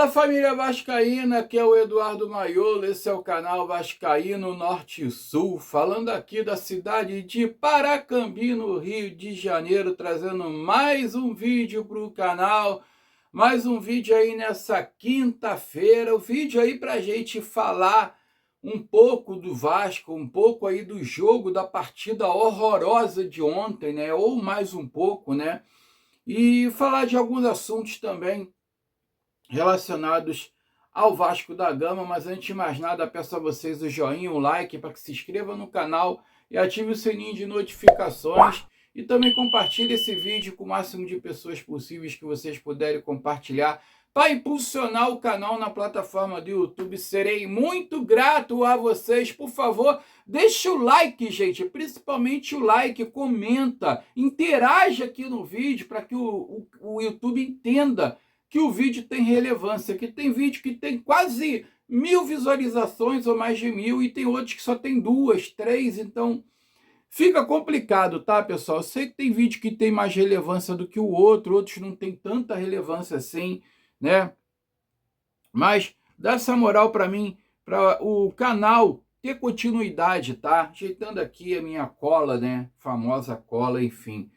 Fala família vascaína, aqui é o Eduardo Maiolo, esse é o canal Vascaíno Norte e Sul, falando aqui da cidade de Paracambi, no Rio de Janeiro, trazendo mais um vídeo para o canal, mais um vídeo aí nessa quinta-feira, o vídeo aí para a gente falar um pouco do Vasco, um pouco aí do jogo, da partida horrorosa de ontem, né, ou mais um pouco, né, e falar de alguns assuntos também relacionados ao Vasco da Gama, mas antes de mais nada, peço a vocês o joinha, o like, para que se inscreva no canal e ative o sininho de notificações e também compartilhe esse vídeo com o máximo de pessoas possíveis que vocês puderem compartilhar para impulsionar o canal na plataforma do YouTube. Serei muito grato a vocês. Por favor, deixe o like, gente, principalmente o like, comenta, interaja aqui no vídeo para que o YouTube entenda que o vídeo tem relevância, que tem vídeo que tem quase 1000 visualizações ou mais de 1000 e tem outros que só tem 2, 3, então fica complicado, tá, pessoal? Eu sei que tem vídeo que tem mais relevância do que o outro, outros não tem tanta relevância assim, né? Mas dá essa moral para mim, para o canal ter continuidade, tá? Ajeitando aqui a minha cola, né? Famosa cola, enfim.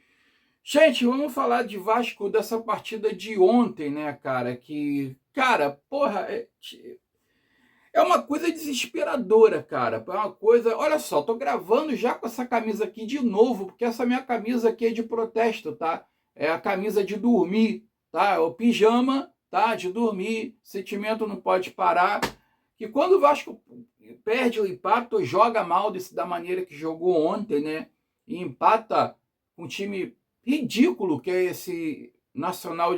Gente, vamos falar de Vasco, dessa partida de ontem, né, cara? Que, cara, porra, é uma coisa desesperadora, cara. É uma coisa. Olha só, tô gravando já com essa camisa aqui de novo, porque essa minha camisa aqui é de protesto, tá? É a camisa de dormir, tá? É o pijama, tá? De dormir. Sentimento não pode parar. Que quando o Vasco perde o empate, ou joga mal da maneira que jogou ontem, né? E empata com um time ridículo que é esse Nacional,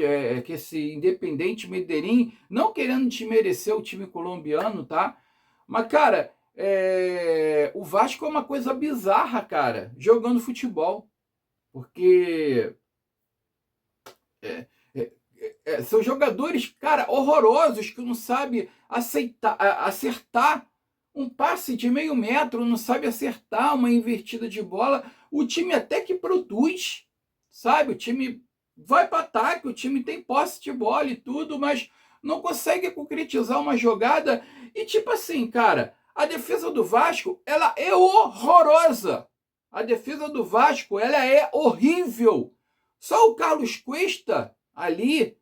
que esse Independente Medellín, não querendo desmerecer o time colombiano, tá? Mas, cara, o Vasco é uma coisa bizarra, cara, jogando futebol, porque são jogadores, cara, horrorosos, que não sabem acertar um passe de meio metro, não sabe acertar uma invertida de bola. O time até que produz, sabe? O time vai para ataque, o time tem posse de bola e tudo, mas não consegue concretizar uma jogada. E tipo assim, cara, a defesa do Vasco, ela é horrorosa. A defesa do Vasco, ela é horrível. Só o Carlos Cuesta ali,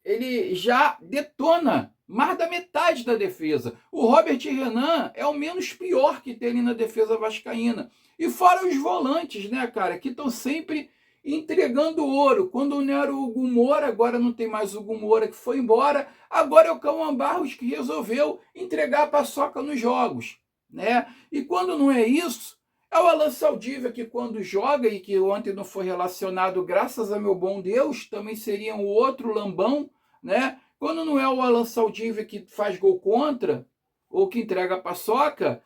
ele já detona mais da metade da defesa. O Robert Renan é o menos pior que tem ali na defesa vascaína. E fora os volantes, né, cara, que estão sempre entregando ouro. Quando não era o Hugo Moura, agora não tem mais o Hugo Moura, que foi embora, agora é o Cauã Barros que resolveu entregar a paçoca nos jogos, né? E quando não é isso, é o Alan Saldívia, que quando joga, e que ontem não foi relacionado, graças a meu bom Deus, também seria um outro lambão, né? Quando não é o Alan Saldívia que faz gol contra, ou que entrega a paçoca,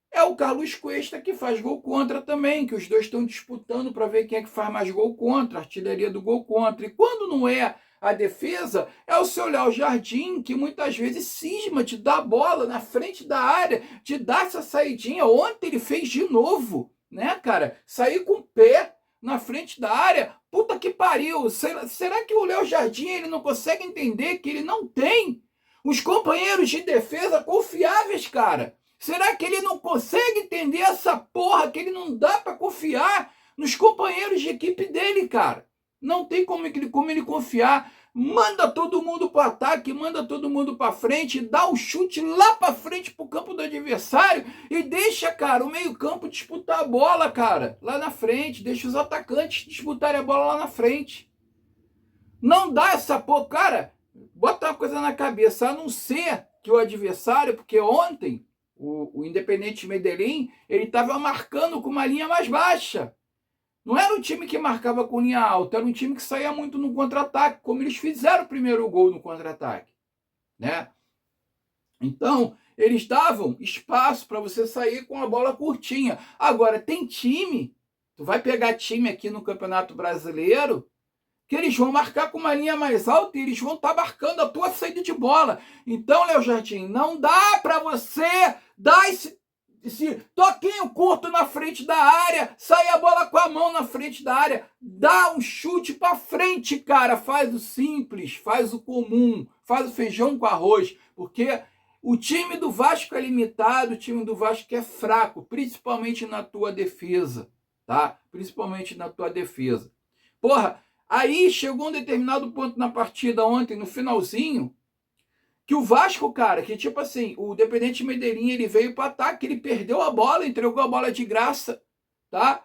é o Carlos Cuesta que faz gol contra também, que os dois estão disputando para ver quem é que faz mais gol contra, a artilharia do gol contra. E quando não é a defesa, é o seu Léo Jardim, que muitas vezes cisma de dar a bola na frente da área, de dar essa saidinha. Ontem ele fez de novo, né, cara? Sair com o pé na frente da área. Puta que pariu! Será que o Léo Jardim ele não consegue entender que ele não tem os companheiros de defesa confiáveis, cara? Será que ele não consegue entender essa porra, que ele não dá para confiar nos companheiros de equipe dele, cara? Não tem como ele confiar. Manda todo mundo para o ataque, manda todo mundo para frente, dá um chute lá para frente pro campo do adversário e deixa, cara, o meio-campo disputar a bola, cara, lá na frente. Deixa os atacantes disputarem a bola lá na frente. Não dá essa porra, cara. Bota uma coisa na cabeça, a não ser que o adversário, porque ontem o Independente Medellín, ele estava marcando com uma linha mais baixa. Não era um time que marcava com linha alta, era um time que saía muito no contra-ataque, como eles fizeram o primeiro gol no contra-ataque, né? Então, eles davam espaço para você sair com a bola curtinha. Agora, tem time, tu vai pegar time aqui no Campeonato Brasileiro, que eles vão marcar com uma linha mais alta e eles vão estar marcando a tua saída de bola. Então, Léo Jardim, não dá para você dar esse toquinho curto na frente da área, sair a bola com a mão na frente da área, dá um chute para frente, cara, faz o simples, faz o comum, faz o feijão com arroz, porque o time do Vasco é limitado, o time do Vasco é fraco, principalmente na tua defesa, tá? Principalmente na tua defesa. Porra, aí chegou um determinado ponto na partida ontem, no finalzinho, que o Vasco, cara, que tipo assim, o Independente Medellín, ele veio para ataque, ele perdeu a bola, entregou a bola de graça, tá?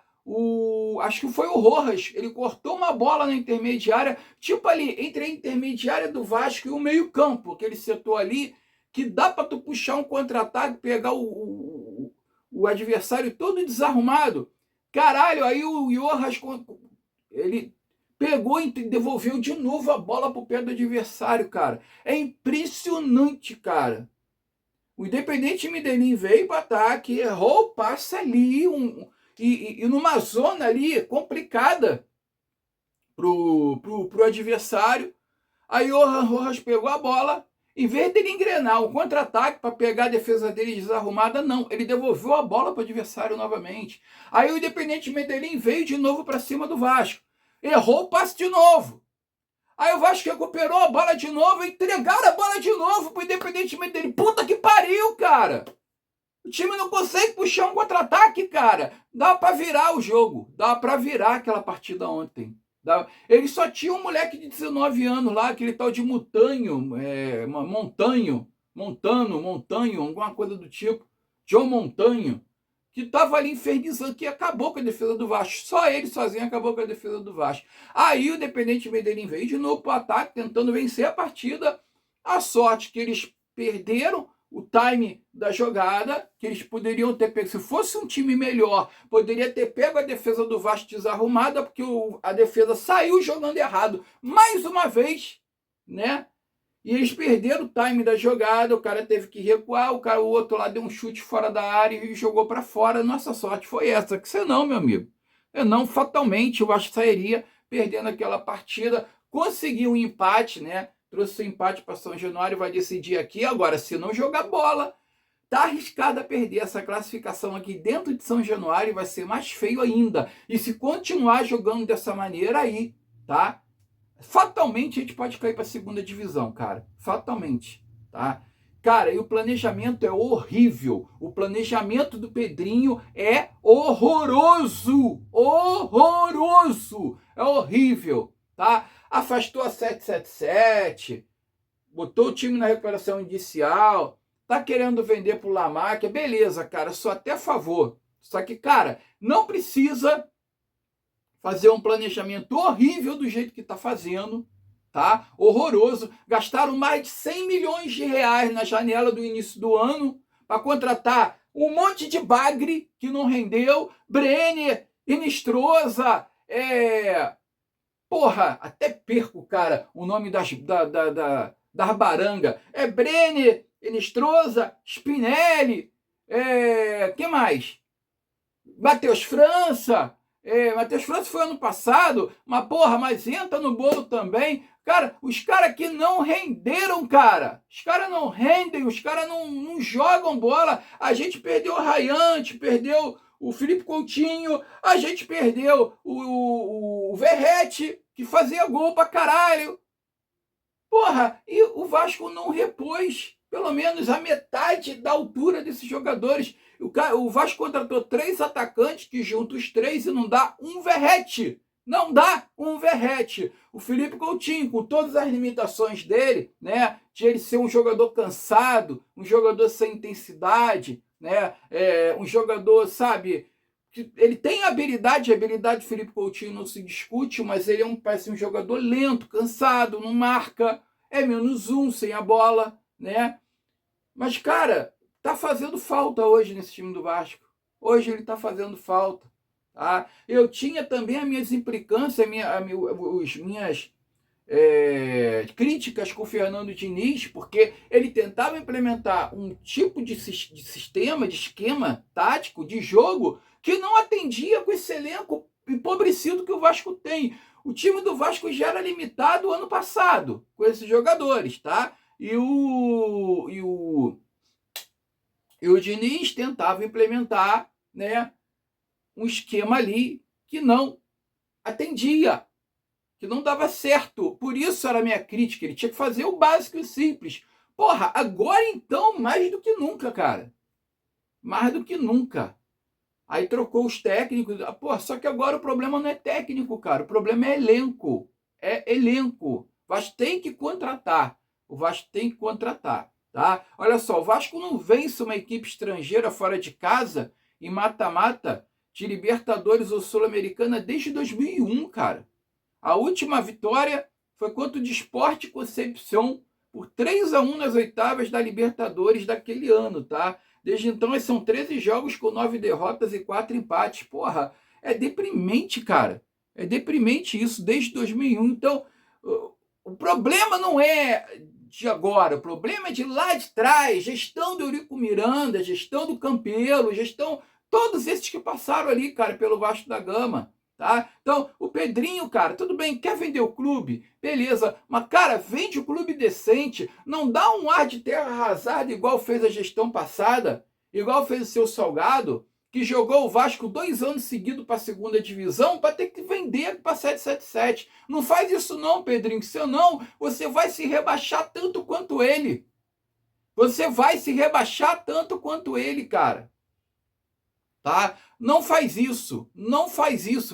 Acho que foi o Rojas, ele cortou uma bola na intermediária, tipo ali, entre a intermediária do Vasco e o meio-campo, aquele setor ali, que dá para tu puxar um contra-ataque, pegar o adversário todo desarrumado. Caralho, aí o Rojas, ele pegou e devolveu de novo a bola pro pé do adversário, cara. É impressionante, cara. O Independente Medellín veio para ataque, errou o passe ali, e numa zona ali complicada pro adversário. Aí o Rojas pegou a bola, em vez dele engrenar o contra-ataque para pegar a defesa dele desarrumada, não. Ele devolveu a bola para o adversário novamente. Aí o Independente Medellín veio de novo para cima do Vasco. Errou o passe de novo. Aí o Vasco recuperou a bola de novo e entregaram a bola de novo pro Independente Medellín. Puta que pariu, cara! O time não consegue puxar um contra-ataque, cara. Dá pra virar o jogo. Dá pra virar aquela partida ontem. Ele só tinha um moleque de 19 anos lá, aquele tal de Montanho, alguma coisa do tipo. João Montanho, que tava ali infernizando, que acabou com a defesa do Vasco. Só ele sozinho acabou com a defesa do Vasco. Aí o Independente Medellín veio de novo pro ataque, tentando vencer a partida. A sorte que eles perderam o time da jogada, que eles poderiam ter pego. Se fosse um time melhor, poderia ter pego a defesa do Vasco desarrumada, porque a defesa saiu jogando errado. Mais uma vez, né? E eles perderam o time da jogada, o cara teve que recuar, o outro lá deu um chute fora da área e jogou para fora. Nossa sorte foi essa, que senão, meu amigo, não, fatalmente o Vasco sairia perdendo aquela partida. Conseguiu um empate, né? Trouxe o empate para São Januário, vai decidir aqui. Agora, se não jogar bola, tá arriscado a perder essa classificação aqui dentro de São Januário, vai ser mais feio ainda. E se continuar jogando dessa maneira aí, tá? Fatalmente a gente pode cair para a segunda divisão, cara. Fatalmente, tá? Cara, e o planejamento é horrível. O planejamento do Pedrinho é horroroso. Horroroso. É horrível, tá? Afastou a 777, botou o time na recuperação inicial, tá querendo vender pro Lamarca. Beleza, cara, sou até a favor. Só que, cara, não precisa fazer um planejamento horrível do jeito que está fazendo, tá? Horroroso. Gastaram mais de 100 milhões de reais na janela do início do ano para contratar um monte de bagre que não rendeu, Brenner, Inestrosa, porra, até perco, cara, o nome da baranga. É Brenner, Inestrosa, Spinelli, que mais? Matheus França. Matheus França foi ano passado, mas entra no bolo também. Cara, os caras que não renderam, cara. Os caras não rendem, os caras não jogam bola. A gente perdeu o Rayante, perdeu o Felipe Coutinho, a gente perdeu o Verrete, que fazia gol pra caralho. Porra, e o Vasco não repôs pelo menos a metade da altura desses jogadores. O Vasco contratou 3 atacantes que juntam os 3 e não dá um Verrete. Não dá um Verrete. O Felipe Coutinho, com todas as limitações dele, né, de ele ser um jogador cansado, um jogador sem intensidade, né, um jogador, sabe, que ele tem habilidade, a habilidade do Felipe Coutinho não se discute, mas ele parece um jogador lento, cansado, não marca, é -1 sem a bola, né? Mas, cara, tá fazendo falta hoje nesse time do Vasco. Hoje ele tá fazendo falta, tá? Eu tinha também as minhas implicâncias, as minhas críticas com o Fernando Diniz, porque ele tentava implementar um tipo de sistema, de esquema tático, de jogo, que não atendia com esse elenco empobrecido que o Vasco tem. O time do Vasco já era limitado ano passado com esses jogadores, tá? E o Diniz tentava implementar, né, um esquema ali que não atendia, que não dava certo. Por isso era a minha crítica. Ele tinha que fazer o básico e simples. Porra, agora então, mais do que nunca, cara. Mais do que nunca. Aí trocou os técnicos. Porra, só que agora o problema não é técnico, cara. O problema é elenco. É elenco. O Vasco tem que contratar. O Vasco tem que contratar, tá? Olha só, o Vasco não vence uma equipe estrangeira fora de casa em mata-mata de Libertadores ou Sul-Americana desde 2001, cara. A última vitória foi contra o Sport Concepción por 3-1 nas oitavas da Libertadores daquele ano, tá? Desde então, são 13 jogos com 9 derrotas e 4 empates. Porra, é deprimente, cara. É deprimente isso desde 2001. Então, o problema não é de agora, o problema é de lá de trás. Gestão do Eurico Miranda, gestão do Campelo, gestão... Todos esses que passaram ali, cara, pelo Vasco da Gama. Tá? Então, o Pedrinho, cara, tudo bem, quer vender o clube? Beleza, mas, cara, vende o clube decente, não dá um ar de terra arrasada igual fez a gestão passada, igual fez o seu Salgado, que jogou o Vasco 2 anos seguidos para a segunda divisão para ter que vender para 777. Não faz isso não, Pedrinho, senão você vai se rebaixar tanto quanto ele. Você vai se rebaixar tanto quanto ele, cara. Tá? Não faz isso,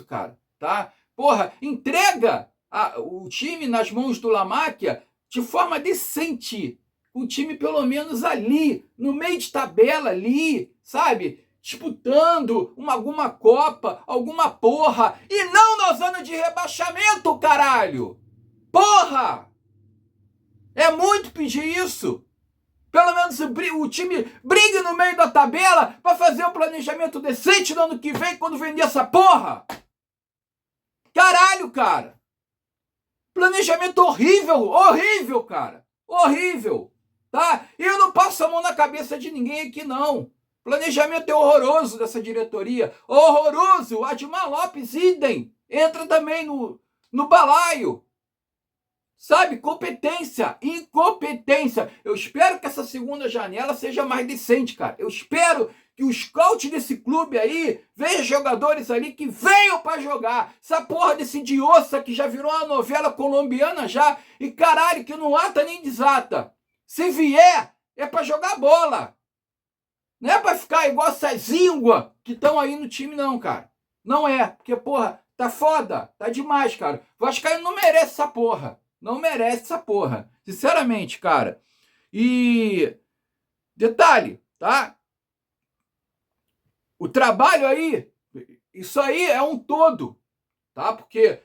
cara, tá? Porra, entrega o time nas mãos do Lamáquia de forma decente, o time pelo menos ali, no meio de tabela ali, sabe? Disputando alguma Copa, alguma porra, e não na zona de rebaixamento, caralho! Porra! É muito pedir isso! Pelo menos o time brigue no meio da tabela para fazer um planejamento decente no ano que vem quando vender essa porra. Caralho, cara. Planejamento horrível, cara. Horrível. Tá? E eu não passo a mão na cabeça de ninguém aqui, não. Planejamento é horroroso dessa diretoria. Horroroso. Admar Lopes, idem. Entra também no balaio. Sabe, competência, incompetência. Eu espero que essa segunda janela seja mais decente, cara. Eu espero que o scout desse clube aí veja jogadores ali que venham para jogar. Essa porra desse Diossa que já virou uma novela colombiana já. E caralho, que não ata nem desata. Se vier, é para jogar bola. Não é para ficar igual essas ínguas que estão aí no time não, cara. Não é, porque porra, tá foda, tá demais, cara. O Vascaíno não merece essa porra. Não merece essa porra. Sinceramente, cara. E detalhe, tá? O trabalho aí, isso aí é um todo, tá? Porque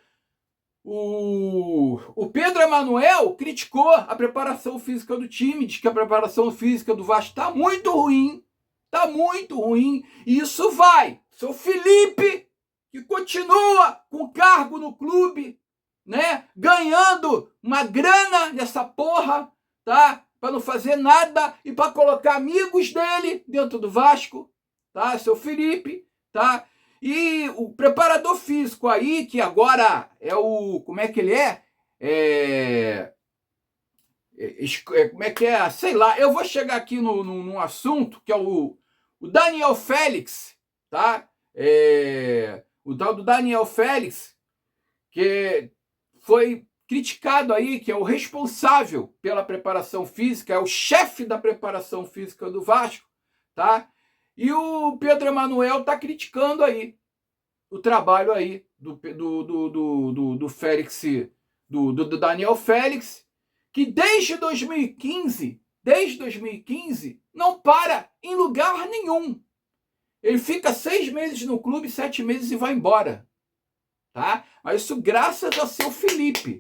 o Pedro Emanuel criticou a preparação física do time, diz que a preparação física do Vasco tá muito ruim. Tá muito ruim. E isso vai. Seu Felipe, que continua com cargo no clube, né, ganhando uma grana nessa porra, tá? Para não fazer nada e para colocar amigos dele dentro do Vasco, tá? Seu Felipe, tá? E o preparador físico aí, que agora é o... Como é que ele é? Como é que é? Sei lá. Eu vou chegar aqui num assunto que é o Daniel Félix, tá? O tal do Daniel Félix, que foi criticado aí, que é o responsável pela preparação física, é o chefe da preparação física do Vasco, tá? E o Pedro Emanuel tá criticando aí o trabalho aí do Félix, do Daniel Félix, que desde 2015, não para em lugar nenhum. Ele fica 6 meses no clube, 7 meses e vai embora. Tá? Mas isso graças ao seu Felipe.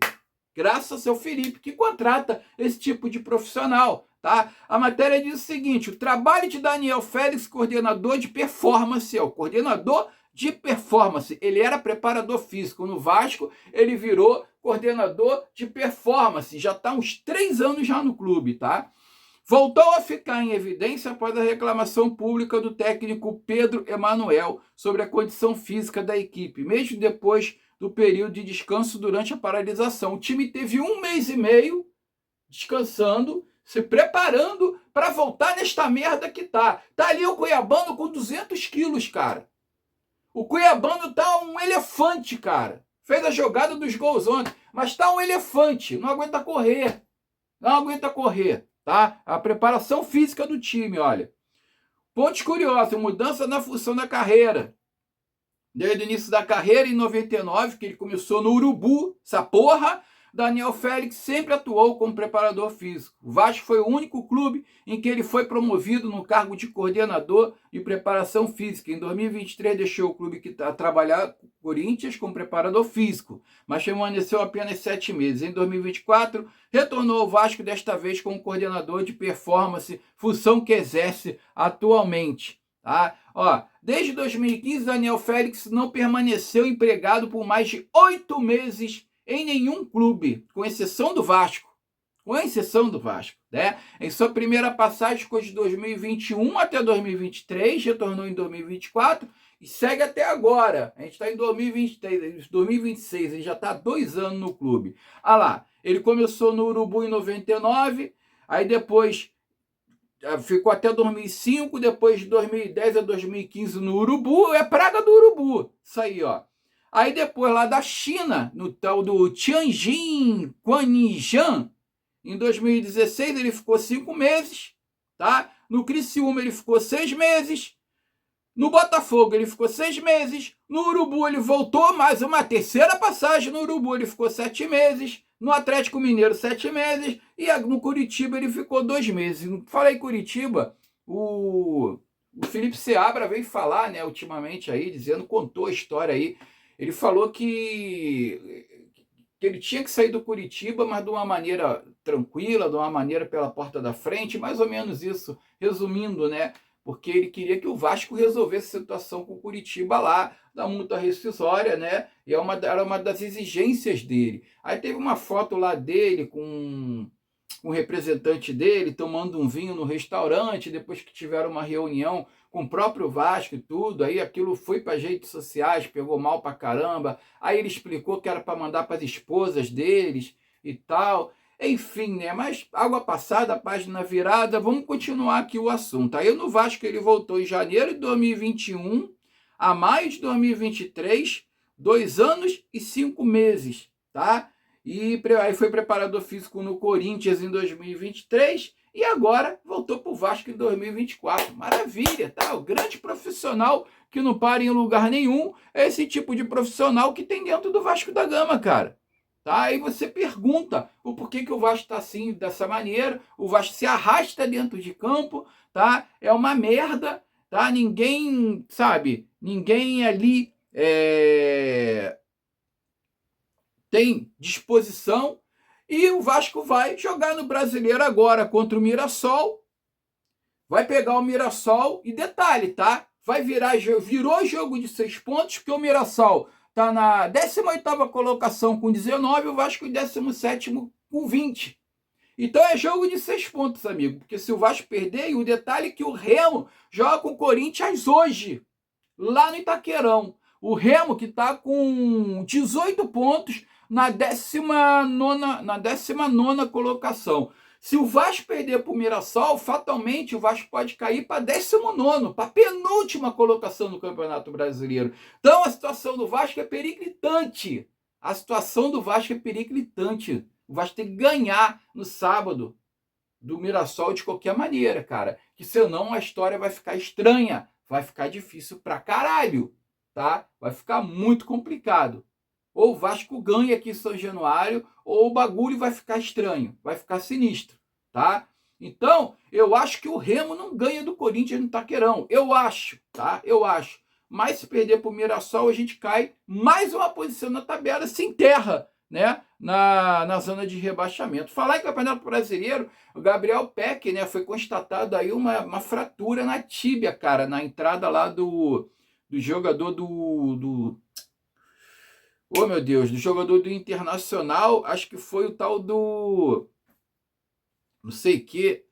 Graças ao seu Felipe, que contrata esse tipo de profissional. Tá? A matéria diz o seguinte: o trabalho de Daniel Félix, coordenador de performance, é o coordenador de performance. Ele era preparador físico no Vasco, ele virou coordenador de performance. Já está uns 3 anos já no clube, tá? Voltou a ficar em evidência após a reclamação pública do técnico Pedro Emanuel sobre a condição física da equipe, mesmo depois do período de descanso durante a paralisação. O time teve 1 mês e meio descansando, se preparando para voltar nesta merda que tá. Tá ali o Cuiabano com 200 quilos, cara. O Cuiabano tá um elefante, cara. Fez a jogada dos gols ontem. Mas tá um elefante, não aguenta correr. Não aguenta correr, tá? A preparação física do time, olha. Pontos curiosos, mudança na função da carreira. Desde o início da carreira, em 99, que ele começou no Urubu, essa porra, Daniel Félix sempre atuou como preparador físico. O Vasco foi o único clube em que ele foi promovido no cargo de coordenador de preparação física. Em 2023 deixou o clube que trabalhar Corinthians como preparador físico, mas permaneceu apenas 7 meses. Em 2024, retornou ao Vasco, desta vez como coordenador de performance, função que exerce atualmente. Tá? Ó, desde 2015, Daniel Félix não permaneceu empregado por mais de 8 meses em nenhum clube, com exceção do Vasco. Com exceção do Vasco, né? Em sua primeira passagem, ficou de 2021 até 2023, retornou em 2024 e segue até agora. A gente está em 2023, 2026, ele já está há 2 anos no clube. Ah lá, ele começou no Urubu em 99, aí depois ficou até 2005, depois de 2010 a 2015 no Urubu, é praga do Urubu, isso aí, ó. Aí depois lá da China, no tal do Tianjin Quanjian, em 2016 ele ficou 5 meses, tá? No Criciúma ele ficou 6 meses, no Botafogo ele ficou 6 meses, no Urubu ele voltou mais uma terceira passagem, no Urubu ele ficou 7 meses, no Atlético Mineiro 7 meses e no Curitiba ele ficou 2 meses. Falei Curitiba, o Felipe Seabra veio falar, né, ultimamente aí, dizendo, contou a história aí. Ele falou que ele tinha que sair do Curitiba, mas de uma maneira tranquila, de uma maneira pela porta da frente, mais ou menos isso, resumindo, né? Porque ele queria que o Vasco resolvesse a situação com o Curitiba lá, da multa rescisória, né? E era uma das exigências dele. Aí teve uma foto lá dele com um representante dele tomando um vinho no restaurante, depois que tiveram uma reunião com o próprio Vasco e tudo, aí aquilo foi para as redes sociais, pegou mal para caramba, aí ele explicou que era para mandar para as esposas deles e tal, enfim, né, mas água passada, página virada, vamos continuar aqui o assunto. Aí no Vasco ele voltou em janeiro de 2021 a maio de 2023, 2 anos e 5 meses, tá? E aí foi preparador físico no Corinthians em 2023 e agora voltou para o Vasco em 2024. Maravilha, tá? O grande profissional que não para em lugar nenhum é esse tipo de profissional que tem dentro do Vasco da Gama, cara. Tá? Aí você pergunta o porquê que o Vasco está assim, dessa maneira, o Vasco se arrasta dentro de campo, tá? É uma merda, tá? Ninguém, sabe, ninguém ali tem disposição, e o Vasco vai jogar no Brasileiro agora contra o Mirassol, vai pegar o Mirassol, e detalhe, tá? Virou jogo de 6 pontos, porque o Mirassol está na 18ª colocação com 19, o Vasco em 17º com 20. Então é jogo de 6 pontos, amigo, porque se o Vasco perder, e o detalhe é que o Remo joga com o Corinthians hoje, lá no Itaquerão. O Remo, que está com 18 pontos na 19ª colocação. Se o Vasco perder para o Mirassol, fatalmente o Vasco pode cair para 19º, para a penúltima colocação no Campeonato Brasileiro. Então a situação do Vasco é periclitante. A situação do Vasco é periclitante. O Vasco tem que ganhar no sábado do Mirassol de qualquer maneira, cara. Que senão a história vai ficar estranha. Vai ficar difícil pra caralho, tá? Vai ficar muito complicado. Ou o Vasco ganha aqui em São Januário, ou o bagulho vai ficar estranho, vai ficar sinistro, tá? Então, eu acho que o Remo não ganha do Corinthians no Itaquerão. Eu acho, tá? Eu acho. Mas se perder pro Mirassol, a gente cai mais uma posição na tabela, se enterra, né? Na zona de rebaixamento. Falar em Campeonato Brasileiro, o Gabriel Peck, né? Foi constatado aí uma fratura na tíbia, cara, na entrada lá do jogador do oh, meu Deus, do jogador do Internacional, acho que foi o tal do não sei que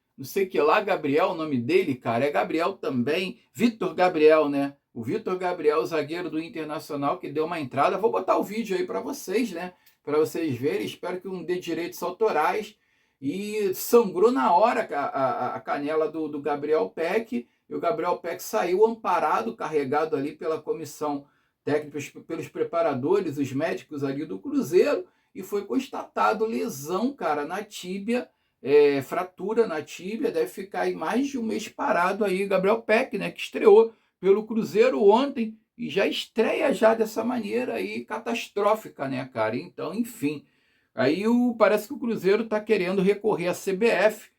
lá, Gabriel, o nome dele, cara, é Gabriel também, Vitor Gabriel, né? O Vitor Gabriel, zagueiro do Internacional, que deu uma entrada. Vou botar o vídeo aí para vocês, né? Para vocês verem. Espero que não dê direitos autorais. E sangrou na hora a canela do Gabriel Peck. E o Gabriel Peck saiu amparado, carregado ali pela comissão técnicos, pelos preparadores, os médicos ali do Cruzeiro, e foi constatado lesão, cara, na tíbia, fratura na tíbia, deve ficar aí mais de um mês parado aí, Gabriel Peck, né, que estreou pelo Cruzeiro ontem, e já estreia já dessa maneira aí catastrófica, né, cara? Então, enfim, aí parece que o Cruzeiro está querendo recorrer à CBF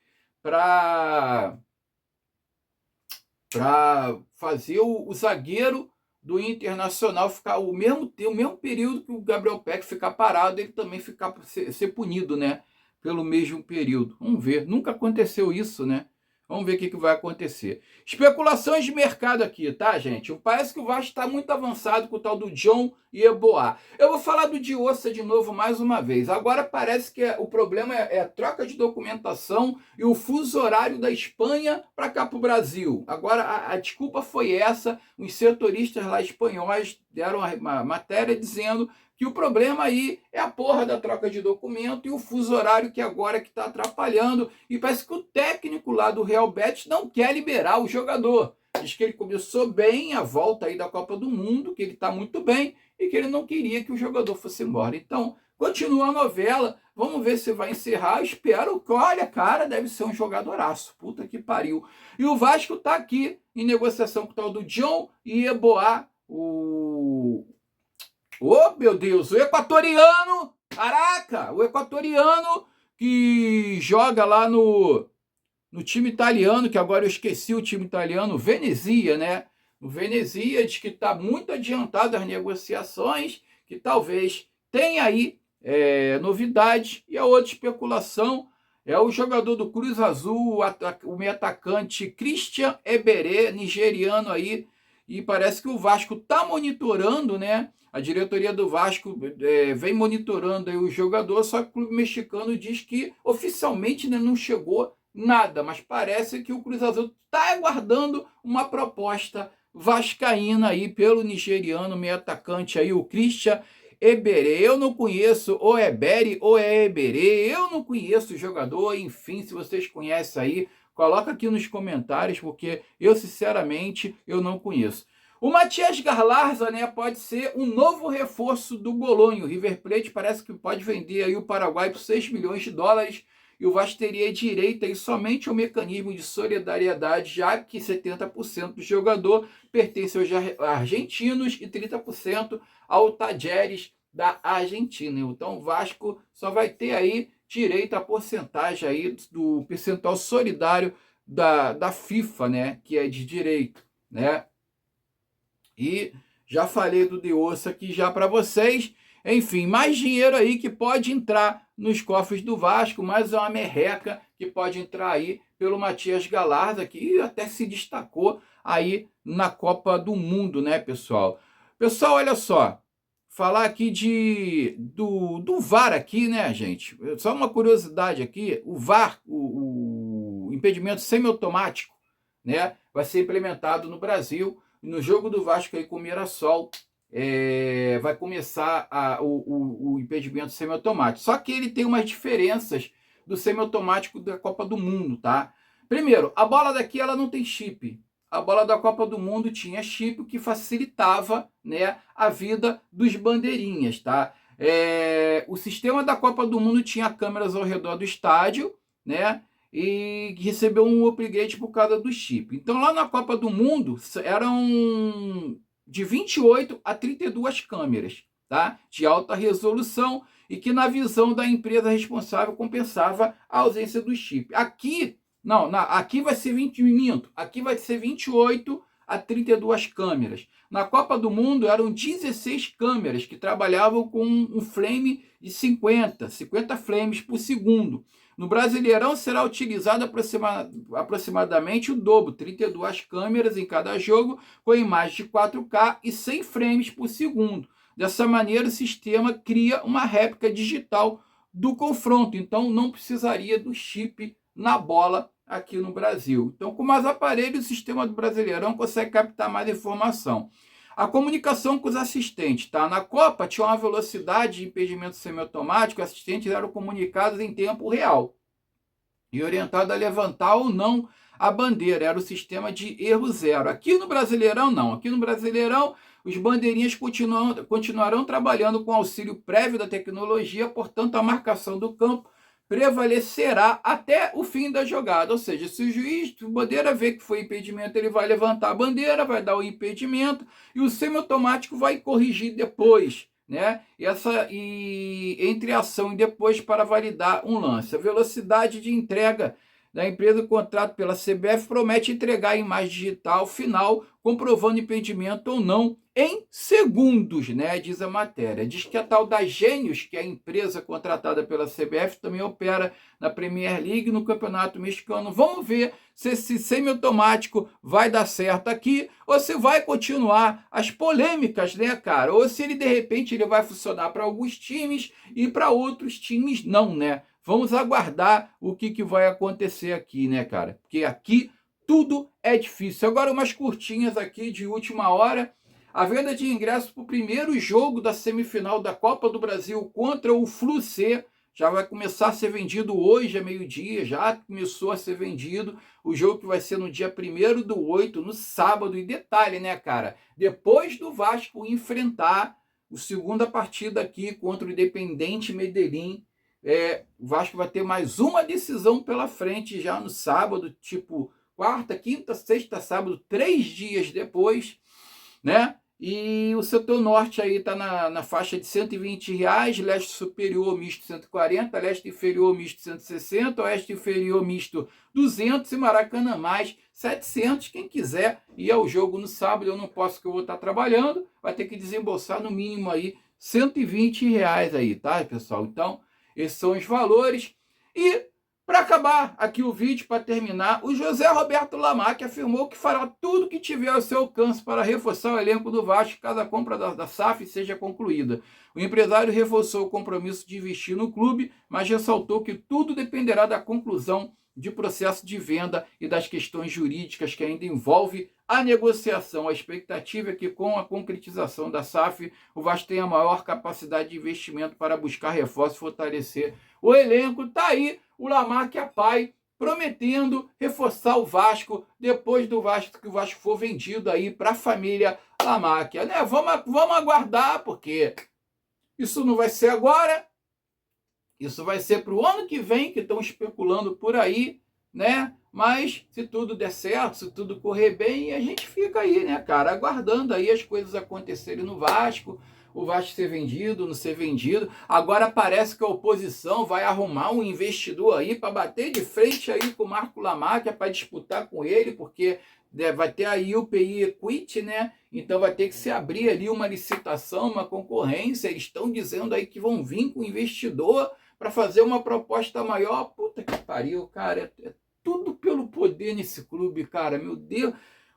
para fazer o zagueiro do Internacional ficar o mesmo período que o Gabriel Peck ficar parado, ele também ficar ser punido, né? Pelo mesmo período. Vamos ver. Nunca aconteceu isso, né? Vamos ver o que vai acontecer. Especulações de mercado aqui, tá, gente? Parece que o Vasco está muito avançado com o tal do John e Eboá. Eu vou falar do Diossa de novo mais uma vez. Agora parece que o problema é a troca de documentação e o fuso horário da Espanha para cá para o Brasil. Agora a desculpa foi essa. Os setoristas lá espanhóis deram uma matéria dizendo que o problema aí é a porra da troca de documento e o fuso horário que agora que está atrapalhando. E parece que o técnico lá do Real Betis não quer liberar o jogador. Diz que ele começou bem a volta aí da Copa do Mundo, que ele está muito bem e que ele não queria que o jogador fosse embora. Então, continua a novela. Vamos ver se vai encerrar. Espero que, olha, cara, deve ser um jogadoraço. Puta que pariu. E o Vasco está aqui em negociação com o tal do John e Eboá, Oh, meu Deus, o equatoriano, caraca, o equatoriano que joga lá no time italiano, que agora eu esqueci o time italiano, Venezia, né? O Venezia diz que está muito adiantado as negociações, que talvez tenha aí novidade. E a outra especulação é o jogador do Cruz Azul, o meio atacante Christian Eberé, nigeriano aí, e parece que o Vasco está monitorando, né? A diretoria do Vasco vem monitorando aí o jogador, só que o clube mexicano diz que oficialmente, né, não chegou nada, mas parece que o Cruz Azul está aguardando uma proposta vascaína aí pelo nigeriano meio atacante aí, o Christian Eberé. Eu não conheço o Ebere ou é Eberé, eu não conheço o jogador. Enfim, se vocês conhecem aí, coloca aqui nos comentários, porque eu sinceramente eu não conheço. O Matias Galarza, né, pode ser um novo reforço do Bolonha. O River Plate parece que pode vender aí o Paraguai por 6 milhões de dólares e o Vasco teria direito aí somente ao mecanismo de solidariedade, já que 70% do jogador pertence aos argentinos e 30% ao Talleres da Argentina. Então o Vasco só vai ter aí direito à porcentagem aí do percentual solidário da FIFA, né, que é de direito, né? E já falei do Diossa aqui já para vocês. Enfim, mais dinheiro aí que pode entrar nos cofres do Vasco, mais uma merreca que pode entrar aí pelo Matias Galarza, que até se destacou aí na Copa do Mundo, né, pessoal? Pessoal, olha só, falar aqui do VAR aqui, né, gente? Só uma curiosidade aqui, o VAR, o impedimento semiautomático, né, vai ser implementado no Brasil. No jogo do Vasco aí com o Mirassol, vai começar o impedimento semiautomático. Só que ele tem umas diferenças do semiautomático da Copa do Mundo, tá? Primeiro, a bola daqui ela não tem chip. A bola da Copa do Mundo tinha chip, o que facilitava, né, a vida dos bandeirinhas, tá? O sistema da Copa do Mundo tinha câmeras ao redor do estádio, né? E recebeu um upgrade por causa do chip. Então lá na Copa do Mundo eram de 28 a 32 câmeras, tá? De alta resolução e que na visão da empresa responsável compensava a ausência do chip. Aqui, aqui vai ser 28 a 32 câmeras. Na Copa do Mundo eram 16 câmeras que trabalhavam com um frame de 50 frames por segundo. No Brasileirão será utilizado aproximadamente o dobro, 32 câmeras em cada jogo, com imagem de 4K e 100 frames por segundo. Dessa maneira, o sistema cria uma réplica digital do confronto, então não precisaria do chip na bola aqui no Brasil. Então, com mais aparelhos, o sistema do Brasileirão consegue captar mais informação. A comunicação com os assistentes, tá? Na Copa tinha uma velocidade de impedimento semiautomático, os assistentes eram comunicados em tempo real e orientados a levantar ou não a bandeira. Era o sistema de erro zero. Aqui no Brasileirão, não. Aqui no Brasileirão, os bandeirinhas continuarão trabalhando com auxílio prévio da tecnologia, portanto, a marcação do campo prevalecerá até o fim da jogada. Ou seja, se o juiz de bandeira vê que foi impedimento, ele vai levantar a bandeira, vai dar o impedimento e o semiautomático vai corrigir depois, né? E entre ação e depois para validar um lance. A velocidade de entrega da empresa do contrato pela CBF promete entregar a imagem digital final, comprovando impedimento ou não em segundos, né? Diz a matéria. Diz que a tal da Gênios, que é a empresa contratada pela CBF, também opera na Premier League, no Campeonato Mexicano. Vamos ver se esse semiautomático vai dar certo aqui ou se vai continuar as polêmicas, né, cara? Ou se ele, de repente, ele vai funcionar para alguns times e para outros times não, né? Vamos aguardar o que vai acontecer aqui, né, cara? Porque aqui tudo é difícil. Agora umas curtinhas aqui de última hora. A venda de ingressos para o primeiro jogo da semifinal da Copa do Brasil contra o Flu-C já vai começar a ser vendido hoje, a meio-dia, já começou a ser vendido. O jogo que vai ser no dia 1º/8, no sábado. E detalhe, né, cara? Depois do Vasco enfrentar a segunda partida aqui contra o Independente Medellín, o Vasco vai ter mais uma decisão pela frente já no sábado, tipo quarta, quinta, sexta, sábado, 3 dias depois, né? E o setor norte aí está na faixa de R$ 120, leste superior misto 140, leste inferior misto 160, oeste inferior misto 200 e Maracanã mais 700. Quem quiser ir ao jogo no sábado, eu não posso que eu vou estar trabalhando, vai ter que desembolsar no mínimo aí R$ 120 aí, tá, pessoal? Então, esses são os valores. E para acabar aqui o vídeo, para terminar, o José Roberto Lamarque afirmou que fará tudo que tiver ao seu alcance para reforçar o elenco do Vasco caso a compra da SAF seja concluída. O empresário reforçou o compromisso de investir no clube, mas ressaltou que tudo dependerá da conclusão de processo de venda e das questões jurídicas que ainda envolve a negociação. A expectativa é que com a concretização da SAF, o Vasco tenha maior capacidade de investimento para buscar reforço e fortalecer o elenco. Tá aí o Lamarque é pai, prometendo reforçar o Vasco depois do Vasco, que o Vasco for vendido aí para a família Lamarque, né? Vamos aguardar, porque isso não vai ser agora, isso vai ser para o ano que vem, que estão especulando por aí, né? Mas se tudo der certo, se tudo correr bem, a gente fica aí, né, cara, aguardando aí as coisas acontecerem no Vasco, o Vasco ser vendido, não ser vendido. Agora parece que a oposição vai arrumar um investidor aí para bater de frente aí com o Marco Lamarque, para disputar com ele, porque vai ter aí o UPI Equity, né? Então vai ter que se abrir ali uma licitação, uma concorrência. Eles estão dizendo aí que vão vir com o investidor para fazer uma proposta maior. Puta que pariu, cara. É tudo pelo poder nesse clube, cara. Meu Deus.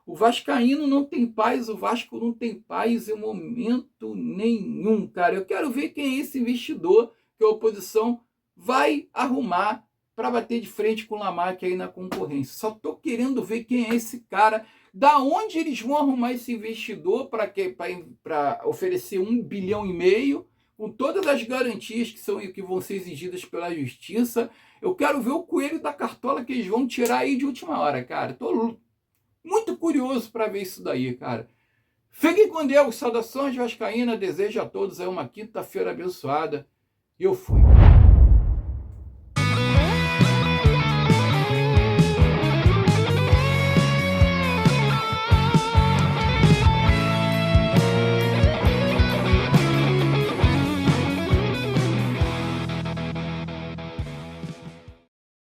O vascaíno não tem paz, o Vasco não tem paz em momento nenhum, cara. Eu quero ver quem é esse investidor que a oposição vai arrumar para bater de frente com o Lamarque aí na concorrência. Só estou querendo ver quem é esse cara, da onde eles vão arrumar esse investidor para oferecer 1,5 bilhão, com todas as garantias que vão ser exigidas pela justiça. Eu quero ver o coelho da cartola que eles vão tirar aí de última hora, cara. Estou muito curioso para ver isso daí, cara. Fiquem com Deus, saudações vascaínas, desejo a todos aí uma quinta-feira abençoada. E eu fui.